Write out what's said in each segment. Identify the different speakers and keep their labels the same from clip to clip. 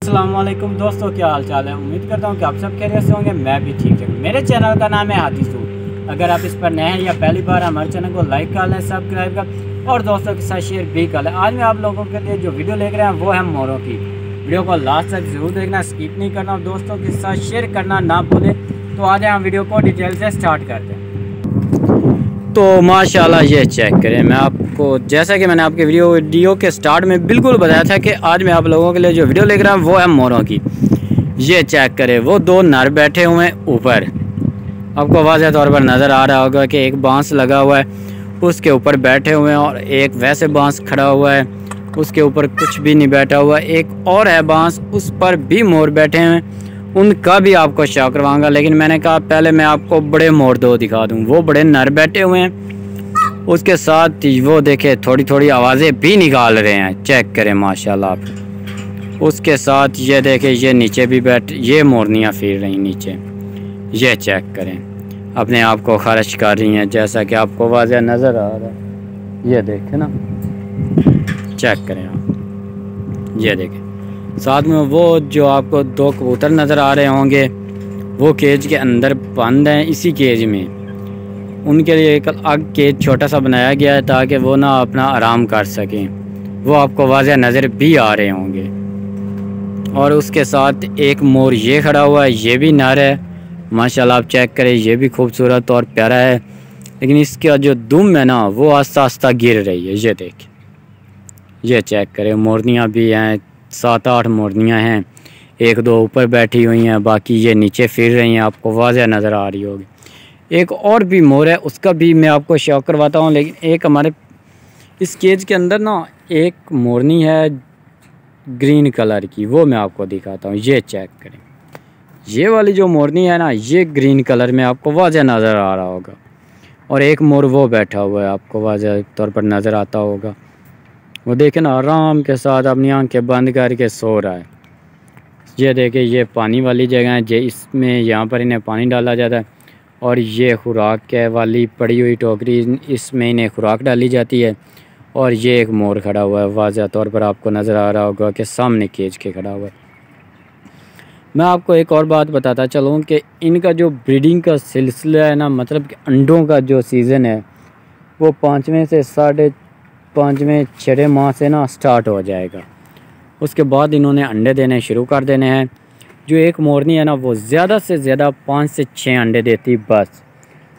Speaker 1: अस्सलामुअलैकुम दोस्तों, क्या हाल चाल है। उम्मीद करता हूँ कि आप सब खैरियत से होंगे। मैं भी ठीक है। मेरे चैनल का नाम है हाथीसू। अगर आप इस पर नए हैं या पहली बार हमारे चैनल को लाइक कर लें, सब्सक्राइब कर और दोस्तों के साथ शेयर भी कर लें। आज मैं आप लोगों के लिए जो वीडियो लेकर आए हैं वो है मोरों की। वीडियो को लास्ट तक ज़रूर देखना, स्किप नहीं करना, दोस्तों के साथ शेयर करना ना भूलें। तो आज हम वीडियो को डिटेल से स्टार्ट करते हैं। तो माशाल्लाह ये चेक करें। मैं आपको जैसा कि मैंने आपके वीडियो के स्टार्ट में बिल्कुल बताया था कि आज मैं आप लोगों के लिए जो वीडियो लेकर रहा हूँ वो है मोरों की। ये चेक करें, वो दो नर बैठे हुए हैं ऊपर। आपको वाज़ह तौर पर नज़र आ रहा होगा कि एक बांस लगा हुआ है उसके ऊपर बैठे हुए हैं और एक वैसे बांस खड़ा हुआ है उसके ऊपर कुछ भी नहीं बैठा हुआ। एक और है बांस, उस पर भी मोर बैठे हुए हैं, उनका भी आपको शो करवाऊंगा। लेकिन मैंने कहा पहले मैं आपको बड़े मोर दो दिखा दूं। वो बड़े नर बैठे हुए हैं, उसके साथ वो देखे थोड़ी थोड़ी आवाज़ें भी निकाल रहे हैं। चेक करें माशाल्लाह आप। उसके साथ ये देखे ये नीचे भी ये मोरनियाँ फिर रही नीचे। ये चेक करें, अपने आप को खर्च कर रही हैं जैसा कि आपको वाज़ह नज़र आ रहा है। ये देखें ना, चेक करें आप। ये देखें साथ में वो जो आपको दो कबूतर नज़र आ रहे होंगे वो केज के अंदर बंद हैं। इसी केज में उनके लिए एक अलग केज छोटा सा बनाया गया है ताकि वो ना अपना आराम कर सकें। वो आपको वाज़ह नज़र भी आ रहे होंगे। और उसके साथ एक मोर ये खड़ा हुआ है, ये भी नर है माशाल्लाह। आप चेक करें, ये भी खूबसूरत और प्यारा है, लेकिन इसका जो दुम है ना वो आस्ता आस्ता गिर रही है। ये देखें, ये चेक करें। मोरनियाँ भी हैं, 7-8 मोरनियाँ हैं। एक दो ऊपर बैठी हुई हैं, बाकी ये नीचे फिर रही हैं, आपको वाज़ह नज़र आ रही होगी। एक और भी मोर है, उसका भी मैं आपको शो करवाता हूँ। लेकिन एक हमारे इस केज के अंदर ना एक मोरनी है ग्रीन कलर की, वो मैं आपको दिखाता हूँ। ये चेक करें, ये वाली जो मोरनी है ना ये ग्रीन कलर में आपको वाज़ह नज़र आ रहा होगा। और एक मोर वो बैठा हुआ है, आपको वाज़ह तौर पर नज़र आता होगा। वो देखे ना आराम के साथ अपनी आंखें बंद करके सो रहा है। ये देखे, ये पानी वाली जगह है, जे इसमें यहाँ पर इन्हें पानी डाला जाता है। और ये खुराक के वाली पड़ी हुई टोकरी, इसमें इन्हें खुराक डाली जाती है। और ये एक मोर खड़ा हुआ है, वाज़ह तौर पर आपको नज़र आ रहा होगा कि सामने केज के खड़ा हुआ है। मैं आपको एक और बात बताता चलूँ कि इनका जो ब्रीडिंग का सिलसिला है ना, मतलब कि अंडों का जो सीज़न है वो 5वें से 5.5वें 6 माह से ना स्टार्ट हो जाएगा। उसके बाद इन्होंने अंडे देने शुरू कर देने हैं। जो एक मोरनी है ना वो ज़्यादा से ज़्यादा 5 से 6 अंडे देती बस।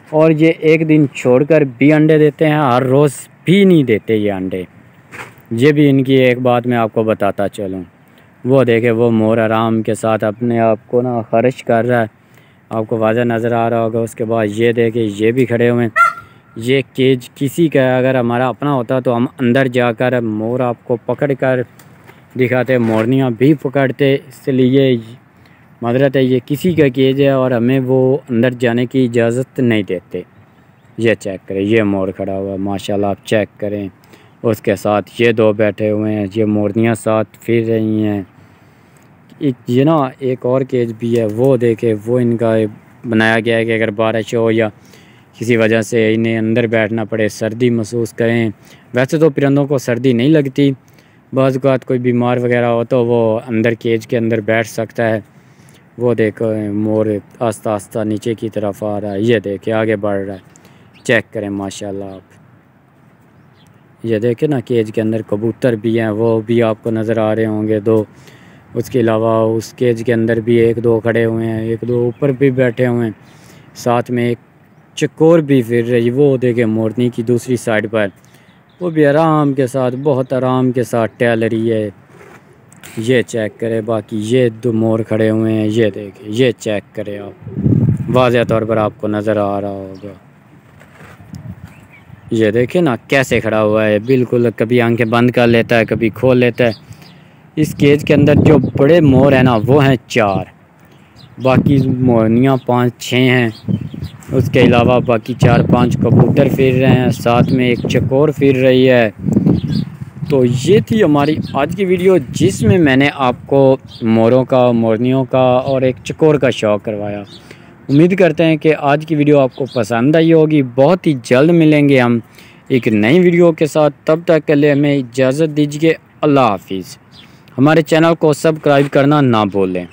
Speaker 1: और ये एक दिन छोड़कर भी अंडे देते हैं, हर रोज़ भी नहीं देते ये अंडे। ये भी इनकी एक बात मैं आपको बताता चलूँ। वो देखे, वो मोर आराम के साथ अपने आप को ना खर्च कर रहा है, आपको वाज़ह नज़र आ रहा होगा। उसके बाद ये देखे, ये भी खड़े हुए हैं। ये केज किसी का अगर हमारा अपना होता तो हम अंदर जाकर मोर आपको पकड़ कर दिखाते, मोरनियाँ भी पकड़ते। इसलिए माजरत है, ये किसी का केज है और हमें वो अंदर जाने की इजाज़त नहीं देते। ये चेक करें, ये मोर खड़ा हुआ है माशाल्लाह, आप चेक करें। उसके साथ ये दो बैठे हुए हैं, ये मोरनियाँ साथ फिर रही हैं। ये ना एक और केज भी है, वो देखे, वो इनका बनाया गया है कि अगर बारिश हो या किसी वजह से इन्हें अंदर बैठना पड़े, सर्दी महसूस करें। वैसे तो परिंदों को सर्दी नहीं लगती, बाज़ औक़ात कोई बीमार वगैरह हो तो वो अंदर केज के अंदर बैठ सकता है। वो देखो मोर आस्ता आस्ता नीचे की तरफ आ रहा है। ये देखे आगे बढ़ रहा है, चेक करें माशाल्लाह आप। ये देखे ना, केज के अंदर कबूतर भी हैं, वो भी आपको नज़र आ रहे होंगे दो। उसके अलावा उस केज के अंदर भी एक दो खड़े हुए हैं, एक दो ऊपर भी बैठे हुए हैं। साथ में एक चकोर भी फिर रही, वो देखे मोरनी की दूसरी साइड पर, वो भी आराम के साथ, बहुत आराम के साथ टहल रही है। ये चेक करें, बाकी ये दो मोर खड़े हुए हैं। ये देखें, ये चेक करें आप, वाज़ह तौर पर आपको नज़र आ रहा होगा। ये देखें ना कैसे खड़ा हुआ है, बिल्कुल कभी आंखें बंद कर लेता है, कभी खोल लेता है। इस केज के अंदर जो बड़े मोर हैं ना वो हैं 4, बाकी मोरनियाँ 5-6 हैं। उसके अलावा बाकी 4-5 कबूतर फिर रहे हैं, साथ में एक चकोर फिर रही है। तो ये थी हमारी आज की वीडियो जिसमें मैंने आपको मोरों का, मोरनियों का और एक चकोर का शौक़ करवाया। उम्मीद करते हैं कि आज की वीडियो आपको पसंद आई होगी। बहुत ही जल्द मिलेंगे हम एक नई वीडियो के साथ, तब तक के लिए हमें इजाज़त दीजिए। अल्लाह हाफिज़। हमारे चैनल को सब्सक्राइब करना ना भूलें।